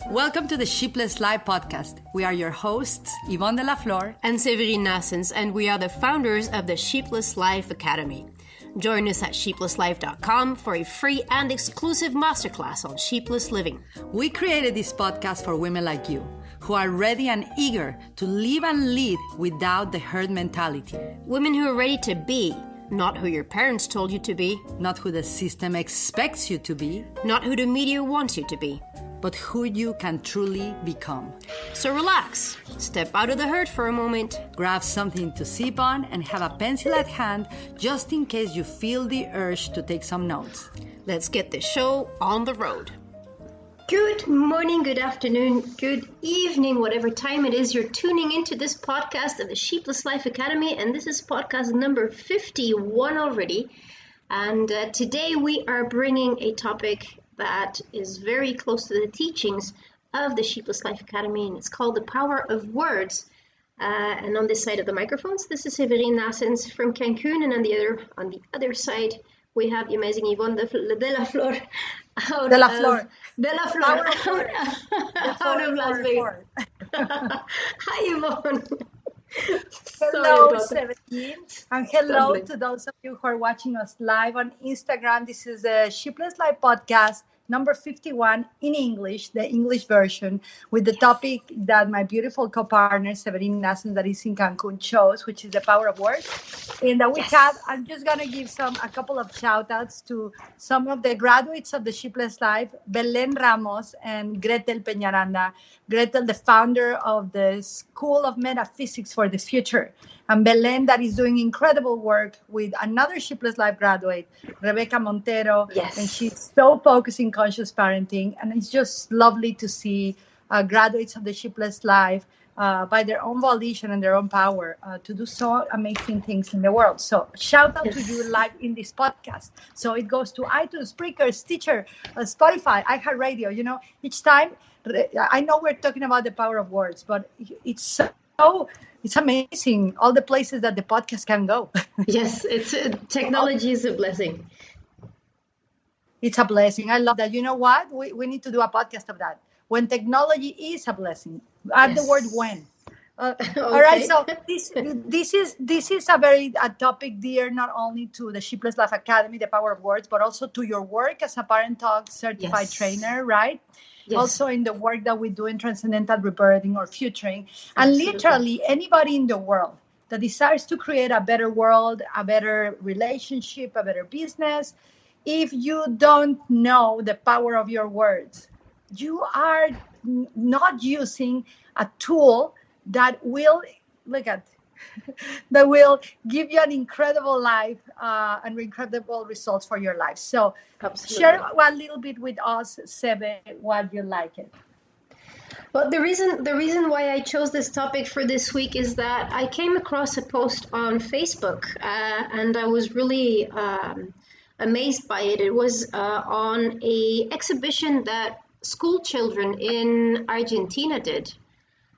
Welcome to the Sheepless Life podcast. We are your hosts, Ivonne Delaflor and Séverine Naessens, and we are the founders of the Sheepless Life Academy. Join us at sheeplesslife.com for a free and exclusive masterclass on sheepless living. We created this podcast for women like you, who are ready and eager to live and lead without the herd mentality. Women who are ready to be, not who your parents told you to be. Not who the system expects you to be. Not who the media wants you to be. But who you can truly become. So relax, step out of the herd for a moment. Grab something to sip on and have a pencil at hand just in case you feel the urge to take some notes. Let's get the show on the road. Good morning, good afternoon, good evening, whatever time it is you're tuning into this podcast of the Sheepless Life Academy, and this is podcast number 51 already. And today we are bringing a topic that is very close to the teachings of the Sheepless Life Academy, and it's called The Power of Words. And on this side of the microphones, this is Séverine Naessens from Cancun, and on the other side, we have the amazing Ivonne Delaflor. Delaflor. Out of Las Vegas. Hi, Ivonne. Hello, Séverine, and hello to those of you who are watching us live on Instagram. This is the Sheepless Life podcast, number 51 in English, the English version, with the topic that my beautiful co-partner, Séverine Naessens, that is in Cancun, chose, which is the power of words. And that we have, I'm just going to give a couple of shout outs to some of the graduates of the Sheepless Life, Belén Ramos and Gretel Peñaranda. Gretel, the founder of the School of Metaphysics for the Future. And Belén, that is doing incredible work with another Sheepless Life graduate, Rebecca Montero. Yes. And she's so focused in conscious parenting. And it's just lovely to see graduates of the Sheepless Life by their own volition and their own power to do so amazing things in the world. So shout out to you live in this podcast. So it goes to iTunes, Spreaker, Stitcher, Spotify, iHeartRadio. You know, each time, I know we're talking about the power of words, but it's amazing all the places that the podcast can go. Yes, technology is a blessing. It's a blessing. I love that. You know what? We need to do a podcast of that. When technology is a blessing. Add the word when. Okay. All right. So this is a topic dear not only to the Sheepless Life Academy, the power of words, but also to your work as a Parent Talk certified trainer, right? Yes. Also in the work that we do in transcendental rebirthing or futuring. And Absolutely. Literally anybody in the world that desires to create a better world, a better relationship, a better business, if you don't know the power of your words, you are not using a tool that will, that will give you an incredible life and incredible results for your life. So Absolutely. Share a little bit with us, Sebe, why you like it. Well, the reason why I chose this topic for this week is that I came across a post on Facebook and I was really amazed by it. It was on a exhibition that school children in Argentina did.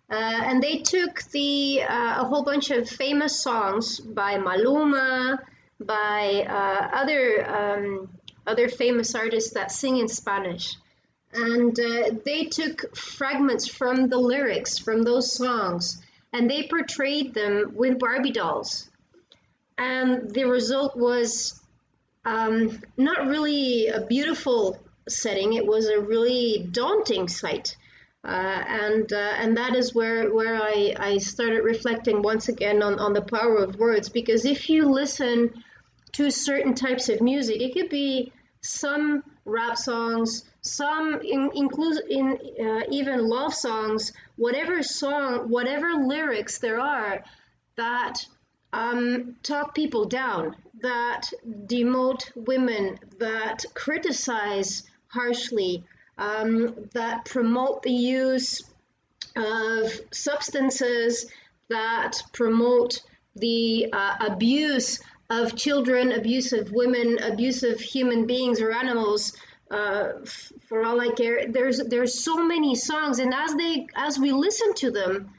And they took a whole bunch of famous songs by Maluma, by other famous artists that sing in Spanish. And they took fragments from the lyrics from those songs and they portrayed them with Barbie dolls. And the result was not really a beautiful setting. It was a really daunting sight. And that is where I started reflecting once again on the power of words, because if you listen to certain types of music, it could be some rap songs, some even love songs, whatever lyrics there are that talk people down, that demote women, that criticize harshly, that promote the use of substances, that promote the abuse of children, abuse of women, abuse of human beings or animals. For all I care, there's so many songs, and as we listen to them,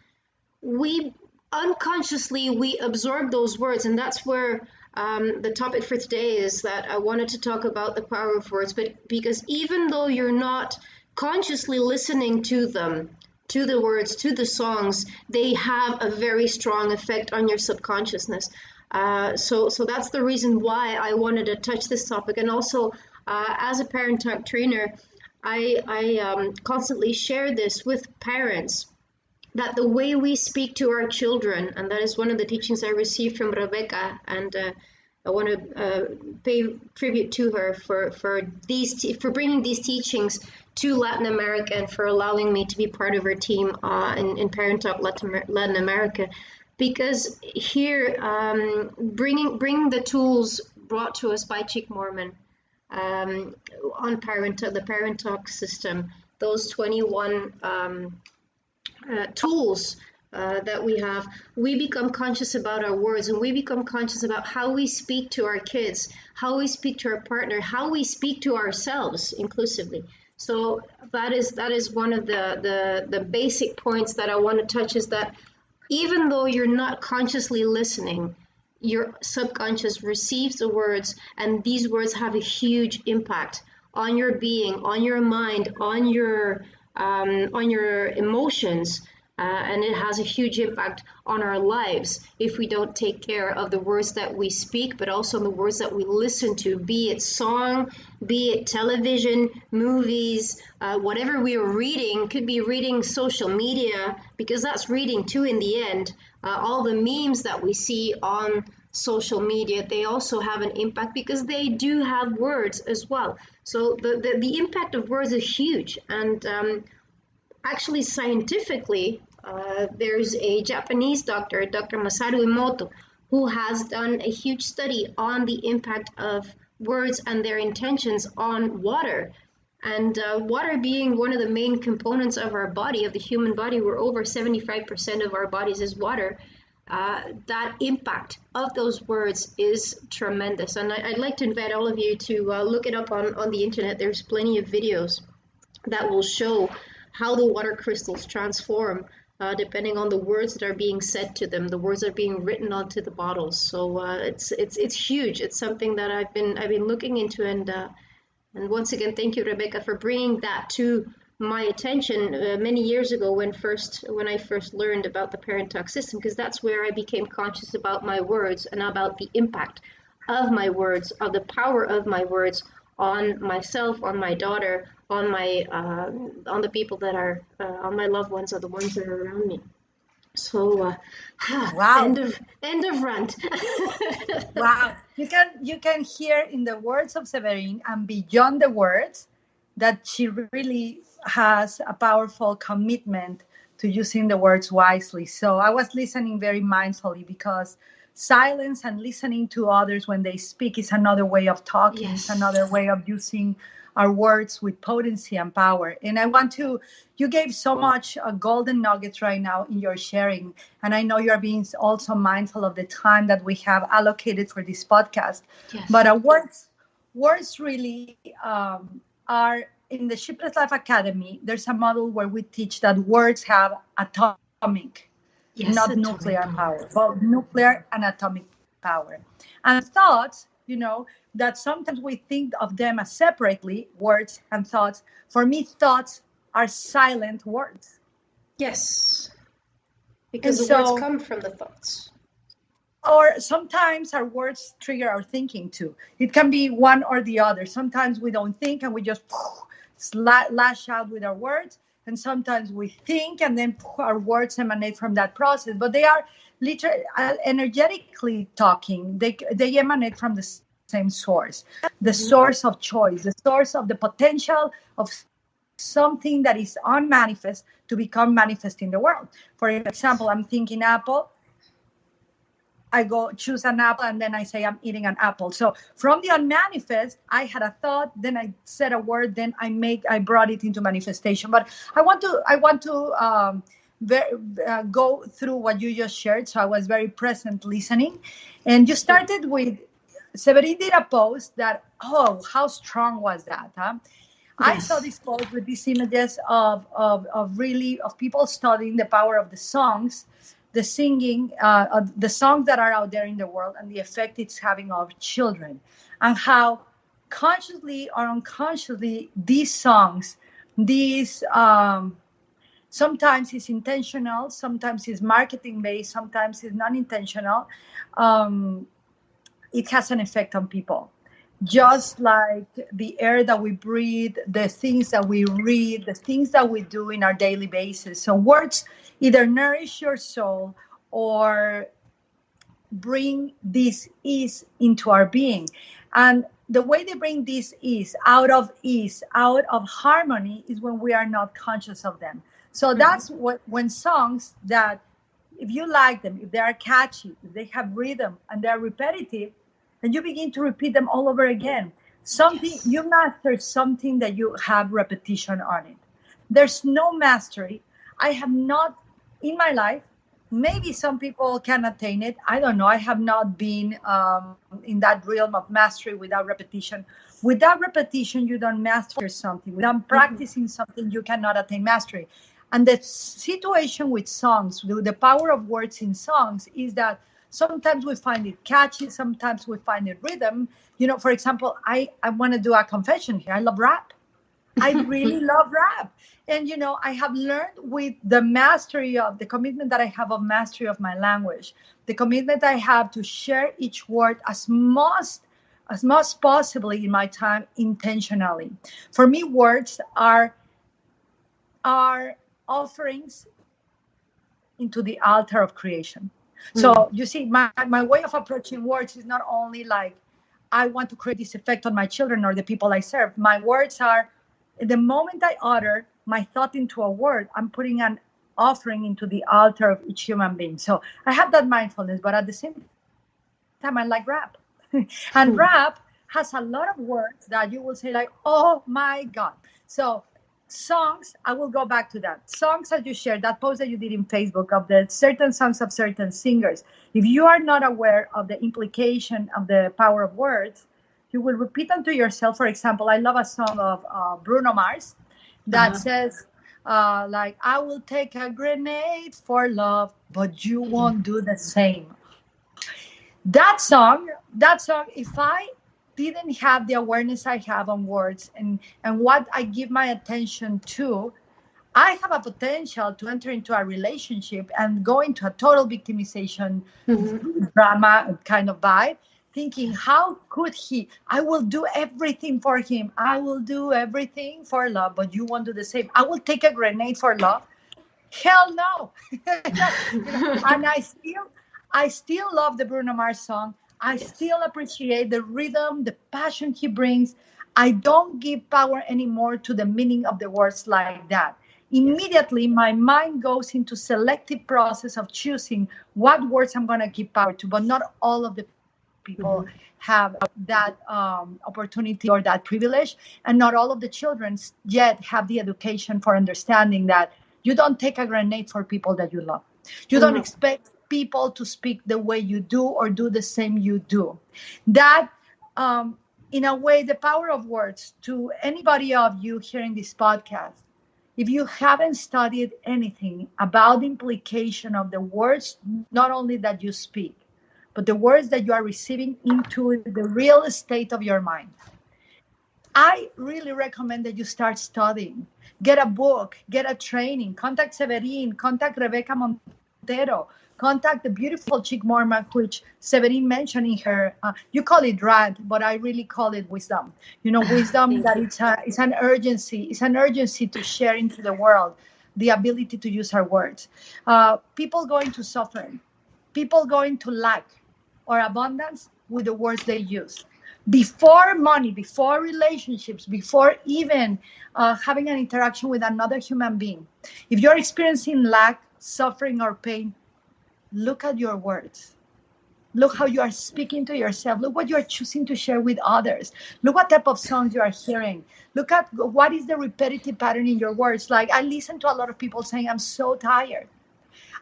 we unconsciously absorb those words, and that's where the topic for today is that I wanted to talk about the power of words, but because even though you're not consciously listening to them, to the words, to the songs, they have a very strong effect on your subconsciousness. So that's the reason why I wanted to touch this topic. And also, as a parent talk trainer, I constantly share this with parents, that the way we speak to our children, and that is one of the teachings I received from Rebecca, and I want to pay tribute to her for bringing these teachings to Latin America and for allowing me to be part of her team in Parent Talk Latin America, because here bringing the tools brought to us by Chick Mormon on the Parent Talk system, those 21 tools that we have, we become conscious about our words, and we become conscious about how we speak to our kids, how we speak to our partner, how we speak to ourselves inclusively. So that is one of the basic points that I want to touch, is that even though you're not consciously listening, your subconscious receives the words, and these words have a huge impact on your being, on your mind, on your emotions, and it has a huge impact on our lives if we don't take care of the words that we speak, but also the words that we listen to, be it song, be it television, movies, whatever we are reading. Could be reading social media, because that's reading too in the end. All the memes that we see on social media, they also have an impact, because they do have words as well. So the impact of words is huge. And actually, scientifically, there's a Japanese doctor, Dr. Masaru Emoto, who has done a huge study on the impact of words and their intentions on water. And water being one of the main components of our body, of the human body, where over 75% of our bodies is water, that impact of those words is tremendous. And I'd like to invite all of you to look it up on the internet. There's plenty of videos that will show how the water crystals transform depending on the words that are being said to them, the words that are being written onto the bottles. So it's huge. It's something that I've been looking into, and once again, thank you, Rebecca, for bringing that to my attention many years ago when I first learned about the Parent Talk system, because that's where I became conscious about my words and about the impact of my words, of the power of my words on myself, on my daughter, on the people that are on my loved ones, or the ones that are around me. So wow. End of rant. Wow. You can hear in the words of Séverine, and beyond the words, that she really has a powerful commitment to using the words wisely. So I was listening very mindfully, because silence and listening to others when they speak is another way of talking. Yes. It's another way of using our words with potency and power. And you gave so much golden nuggets right now in your sharing. And I know you're being also mindful of the time that we have allocated for this podcast. Yes. But words really are in the Shipless Life Academy. There's a model where we teach that words have atomic, not nuclear power, but nuclear and atomic power. And thoughts, that sometimes we think of them as separately, words and thoughts. For me, thoughts are silent words. Yes. Because the words come from the thoughts. Or sometimes our words trigger our thinking too. It can be one or the other. Sometimes we don't think and we just lash out with our words. And sometimes we think and then our words emanate from that process. But they are literally energetically talking. They emanate from the same source, the source of choice, the source of the potential of something that is unmanifest to become manifest in the world. For example, I'm thinking apple. I go choose an apple and then I say I'm eating an apple. So from the unmanifest, I had a thought, then I said a word, then I brought it into manifestation. But I want to go through what you just shared. So I was very present listening. And you started with, Séverine did a post that, how strong was that? Huh? Yes. I saw this post with these images of people studying the power of the songs, the singing, the songs that are out there in the world, and the effect it's having on children, and how consciously or unconsciously these songs This sometimes it's intentional, sometimes it's marketing based, sometimes it's non-intentional. It has an effect on people. Just like the air that we breathe, the things that we read, the things that we do in our daily basis. So words either nourish your soul or bring this ease into our being. And the way they bring this ease, out of harmony, is when we are not conscious of them. So that's what, when songs that, if you like them, if they are catchy, if they have rhythm and they're repetitive, then you begin to repeat them all over again. Something, you master something that you have repetition on it. There's no mastery. I have not, in my life, maybe some people can attain it. I don't know. I have not been in that realm of mastery without repetition. Without repetition, you don't master something. Without practicing something, you cannot attain mastery. And the situation with songs, the power of words in songs, is that sometimes we find it catchy, sometimes we find it rhythm. You know, for example, I want to do a confession here. I love rap. I really love rap. And, you know, I have learned with the mastery of the commitment that I have of mastery of my language, the commitment I have to share each word as much possibly in my time intentionally. For me, words are offerings into the altar of creation. So you see, my way of approaching words is not only like, I want to create this effect on my children or the people I serve. My words are, the moment I utter my thought into a word, I'm putting an offering into the altar of each human being. So I have that mindfulness, but at the same time, I like rap. And rap has a lot of words that you will say like, oh my God. So songs, I will go back to that. Songs that you shared, that post that you did in Facebook of the certain songs of certain singers. If you are not aware of the implication of the power of words, you will repeat them to yourself. For example, I love a song of Bruno Mars that says, like, I will take a grenade for love, but you won't do the same. That song, if I didn't have the awareness I have on words and what I give my attention to, I have a potential to enter into a relationship and go into a total victimization drama kind of vibe, thinking, how could he? I will do everything for him. I will do everything for love, but you won't do the same. I will take a grenade for love. Hell no. And I still love the Bruno Mars song. I still appreciate the rhythm, the passion he brings. I don't give power anymore to the meaning of the words like that. Immediately, my mind goes into selective process of choosing what words I'm going to give power to, but not all of the people have that opportunity or that privilege, and not all of the children yet have the education for understanding that you don't take a grenade for people that you love. You don't expect people to speak the way you do or do the same you do. That, in a way, the power of words, to anybody of you hearing this podcast, if you haven't studied anything about the implication of the words, not only that you speak, but the words that you are receiving into the real state of your mind, I really recommend that you start studying. Get a book, get a training, contact Séverine, contact Rebecca Montero, contact the beautiful chick Mormon, which Séverine mentioned in her, you call it rant, but I really call it wisdom. You know, wisdom that it's an urgency to share into the world, the ability to use our words. People going to suffer, people going to lack or abundance with the words they use. Before money, before relationships, before even having an interaction with another human being, if you're experiencing lack, suffering, or pain, look at your words. Look how you are speaking to yourself. Look what you are choosing to share with others. Look what type of songs you are hearing. Look at what is the repetitive pattern in your words. Like, I listen to a lot of people saying, I'm so tired.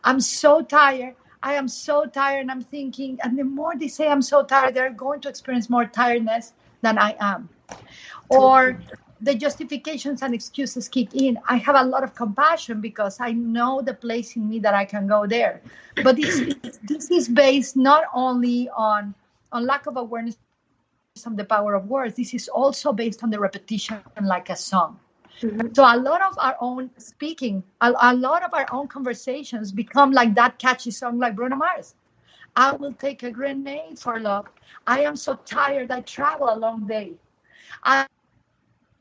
I'm so tired. I am so tired. And I'm thinking, and the more they say I'm so tired, they're going to experience more tiredness than I am. Or the justifications and excuses kick in. I have a lot of compassion because I know the place in me that I can go there. But this is based not only on lack of awareness of the power of words. This is also based on the repetition like a song. So a lot of our own speaking, a lot of our own conversations become like that catchy song like Bruno Mars. I will take a grenade for love. I am so tired. I travel a long day.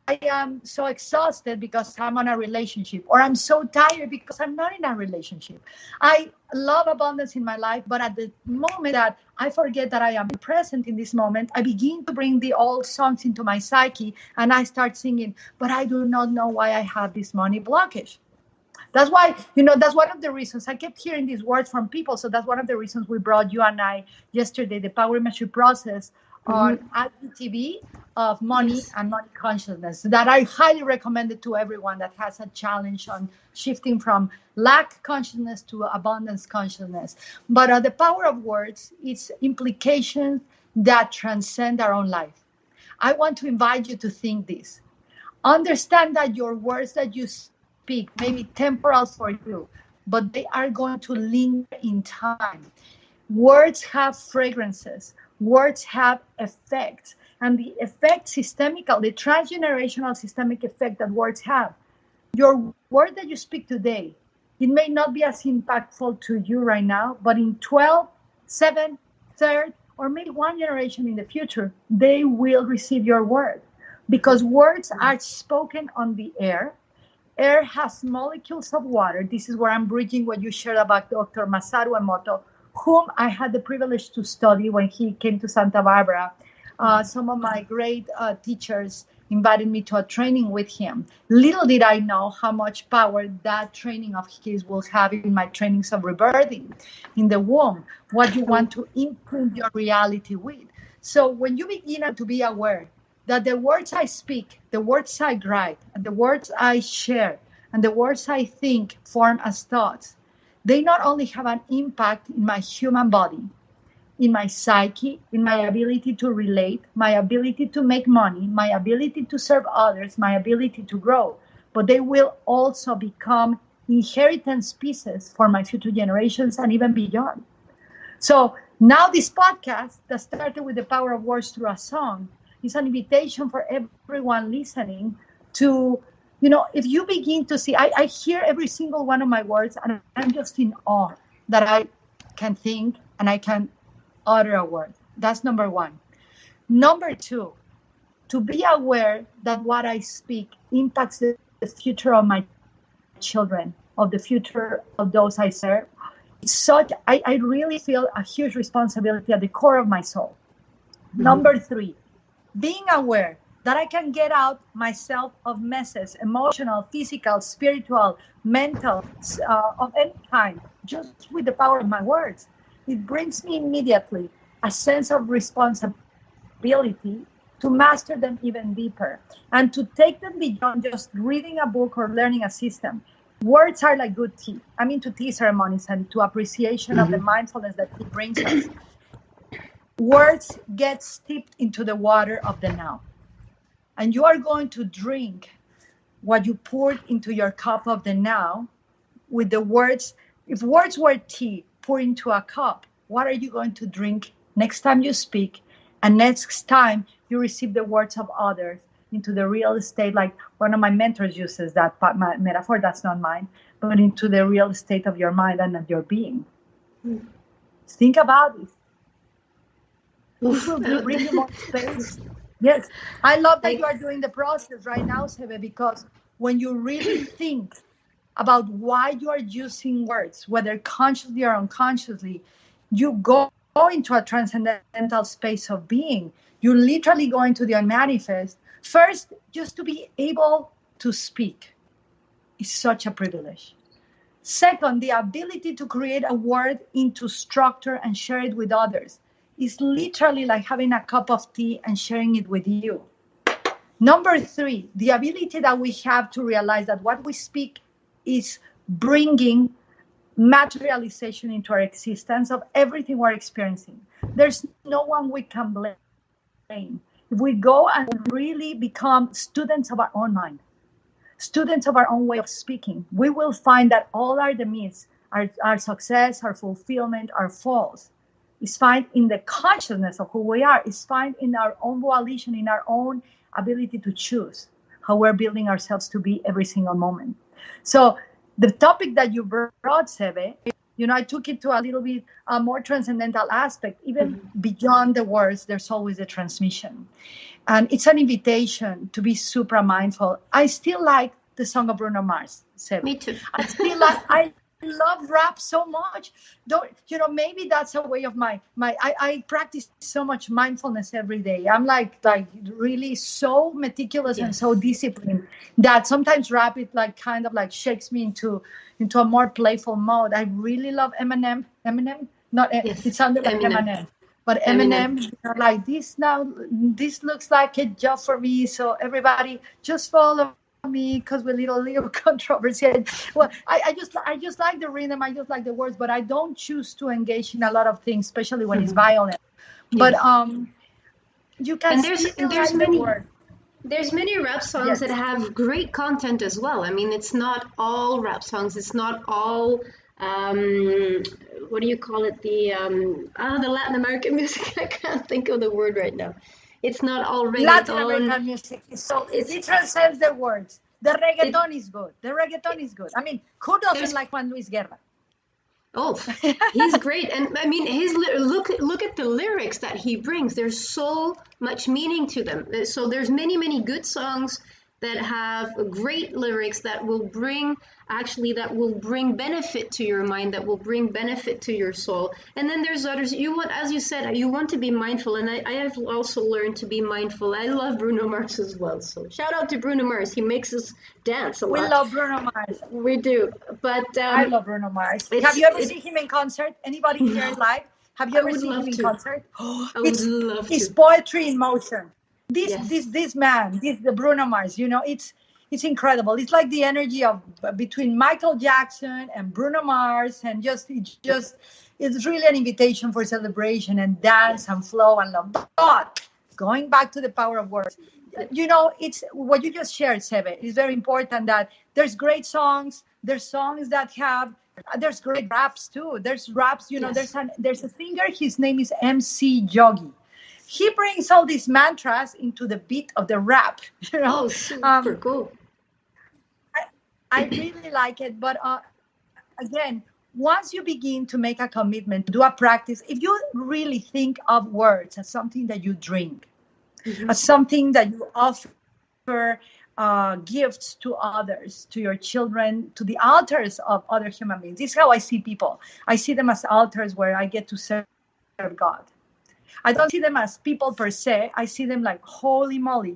I am so exhausted because I'm on a relationship, or I'm so tired because I'm not in a relationship. I love abundance in my life, but at the moment that I forget that I am present in this moment, I begin to bring the old songs into my psyche and I start singing, but I do not know why I have this money blockage. That's why, that's one of the reasons I kept hearing these words from people. So that's one of the reasons we brought you and I yesterday, the power measure process on IGTV of money and money consciousness that I highly recommend it to everyone that has a challenge on shifting from lack consciousness to abundance consciousness. But the power of words, it's implications that transcend our own life. I want to invite you to think this. Understand that your words that you speak may be temporal for you, but they are going to linger in time. Words have fragrances. Words have effects. And the effect systemical, the transgenerational systemic effect that words have. Your word that you speak today, it may not be as impactful to you right now, but in 12, 7, 3rd, or maybe one generation in the future, they will receive your word. Because words are spoken on the air. Air has molecules of water. This is where I'm bridging what you shared about Dr. Masaru Emoto, whom I had the privilege to study when he came to Santa Barbara. Some of my great teachers invited me to a training with him. Little did I know how much power that training of his will have in my trainings of rebirthing in the womb, what you want to imprint your reality with. So when you begin to be aware that the words I speak, the words I write, and the words I share, and the words I think form as thoughts, they not only have an impact in my human body, in my psyche, in my ability to relate, my ability to make money, my ability to serve others, my ability to grow, but they will also become inheritance pieces for my future generations and even beyond. So now this podcast that started with the power of words through a song is an invitation for everyone listening to, if you begin to see, I hear every single one of my words and I'm just in awe that I can think and I can utter a word. That's number one. Number two, to be aware that what I speak impacts the future of my children, of the future of those I serve. It's such, I really feel a huge responsibility at the core of my soul. Number three, being aware that I can get out myself of messes, emotional, physical, spiritual, mental, of any kind, just with the power of my words. It brings me immediately a sense of responsibility to master them even deeper and to take them beyond just reading a book or learning a system. Words are like good tea. I'm into tea ceremonies and to appreciation of the mindfulness that it brings us. Words get steeped into the water of the now. And you are going to drink what you poured into your cup of the now with the words. If words were tea, pour into a cup, what are you going to drink next time you speak? And next time you receive the words of others into the real estate, like one of my mentors uses that metaphor, that's not mine, but into the real estate of your mind and of your being. Think about it. This will bring you more space. Yes, I love that you are doing the process right now, Seve, because when you really think about why you are using words, whether consciously or unconsciously, you go into a transcendental space of being. You literally go into the unmanifest. First, just to be able to speak is such a privilege. Second, the ability to create a word into structure and share it with others is literally like having a cup of tea and sharing it with you. Number three, the ability that we have to realize that what we speak is bringing materialization into our existence of everything we're experiencing. There's no one we can blame. If we go and really become students of our own mind, students of our own way of speaking, we will find that all our myths, our success, our fulfillment, our falls, is found in the consciousness of who we are, is found in our own volition, in our own ability to choose. how we're building ourselves to be every single moment. So the topic that you brought, Seve, I took it to a little bit more transcendental aspect. Even beyond the words, there's always a transmission. And it's an invitation to be super mindful. I still like the song of Bruno Mars, Seve. Me too. I love rap so much. Maybe that's a way of I practice so much mindfulness every day. I'm like really so meticulous and so disciplined that sometimes rap it kind of shakes me into a more playful mode. I really love Eminem. It sounded like Eminem. But Eminem, this looks like a job for me. So everybody just follow me because we're little controversy. Well, I just like the rhythm. I just like the words, but I don't choose to engage in a lot of things, especially when it's violent. But you can. And there's many rap songs that have great content as well. I mean, it's not all rap songs. It's not all what do you call it? The Latin American music. I can't think of the word right now. It's not all reggaeton. Latin American music. So it transcends the words. The reggaeton is good. I mean, who doesn't like Juan Luis Guerra? Oh, he's great. And I mean, look at the lyrics that he brings. There's so much meaning to them. So there's many good songs that have great lyrics that will bring benefit to your mind, that will bring benefit to your soul. And then there's others. As you said, you want to be mindful. And I have also learned to be mindful. I love Bruno Mars as well. So shout out to Bruno Mars. He makes us dance a lot. We love Bruno Mars. We do. But I love Bruno Mars. Have you ever seen him in concert? Anybody here live? Have you ever seen him in concert? I would love to. It's poetry in motion. This man, the Bruno Mars, it's incredible. It's like the energy of between Michael Jackson and Bruno Mars, and it's really an invitation for celebration and dance and flow and love. But going back to the power of words, it's what you just shared, Seve. It's very important that there's great songs. There's songs that there's great raps too. There's raps, there's a singer. His name is MC Yogi. He brings all these mantras into the beat of the rap. Oh, super cool. I really like it. But again, once you begin to make a commitment to do a practice, if you really think of words as something that you drink, as something that you offer gifts to others, to your children, to the altars of other human beings. This is how I see people. I see them as altars where I get to serve God. I don't see them as people per se. I see them like, holy moly,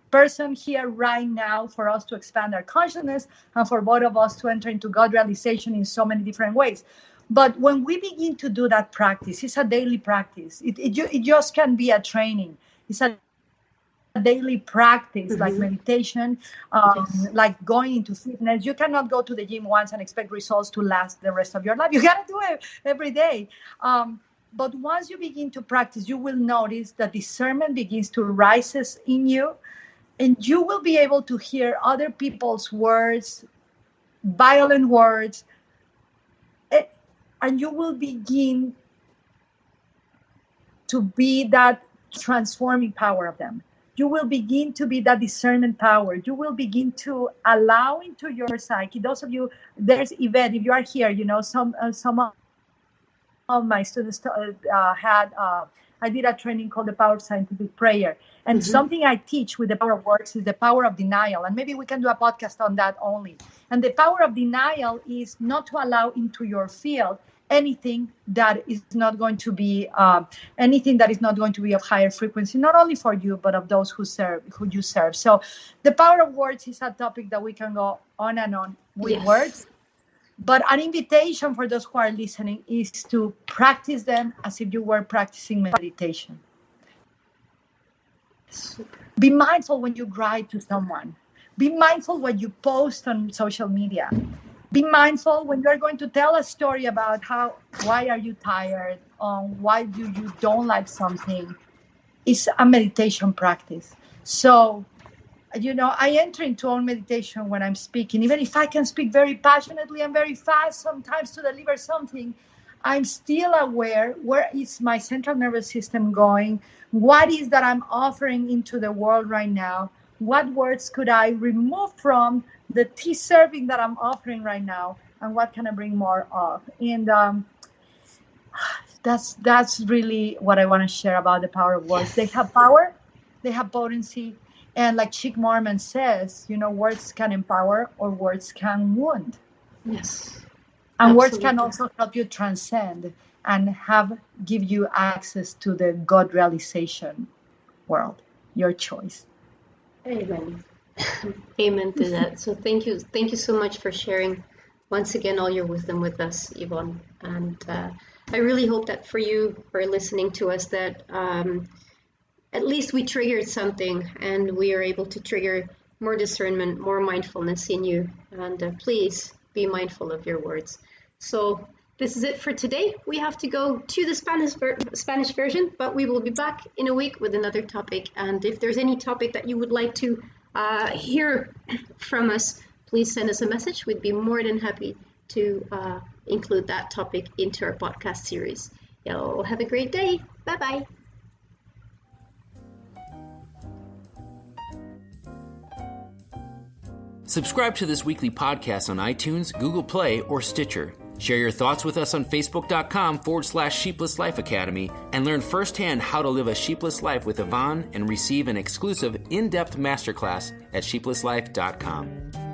person here right now for us to expand our consciousness and for both of us to enter into God realization in so many different ways. But when we begin to do that practice, it's a daily practice. It just can be a training. It's a daily practice, like meditation, like going into fitness. You cannot go to the gym once and expect results to last the rest of your life. You got to do it every day. But once you begin to practice, you will notice that discernment begins to rise in you, and you will be able to hear other people's words, violent words, and you will begin to be that transforming power of them. You will begin to be that discernment power. You will begin to allow into your psyche. Those of you, there's Yvette, if you are here, some of my students I did a training called the Power of Scientific Prayer. And something I teach with the power of words is the power of denial. And maybe we can do a podcast on that only. And the power of denial is not to allow into your field anything that is not going to be of higher frequency, not only for you, but of those who you serve. So the power of words is a topic that we can go on and on with words. But an invitation for those who are listening is to practice them as if you were practicing meditation. Super. Be mindful when you write to someone. Be mindful when you post on social media. Be mindful when you're going to tell a story about why are you tired, why you don't like something. It's a meditation practice. So, I enter into all meditation when I'm speaking. Even if I can speak very passionately and very fast sometimes to deliver something, I'm still aware where is my central nervous system going, what is that I'm offering into the world right now, what words could I remove from the tea serving that I'm offering right now, and what can I bring more of? And that's really what I want to share about the power of words. They have power, they have potency, and like Chick Mormon says, words can empower or words can wound. Yes. And Absolutely. words can also help you transcend and give you access to the God realization world. Your choice. Amen. Amen to that. So thank you so much for sharing once again all your wisdom with us, Ivonne. And I really hope that for you who are listening to us, that at least we triggered something, and we are able to trigger more discernment, more mindfulness in you. And please be mindful of your words. So this is it for today. We have to go to the Spanish version, but we will be back in a week with another topic. And if there's any topic that you would like to hear from us, please send us a message. We'd be more than happy to include that topic into our podcast series. Y'all have a great day. Bye-bye. Subscribe to this weekly podcast on iTunes, Google Play, or Stitcher. Share your thoughts with us on Facebook.com/Sheepless Life Academy and learn firsthand how to live a sheepless life with Ivonne and receive an exclusive in-depth masterclass at sheeplesslife.com.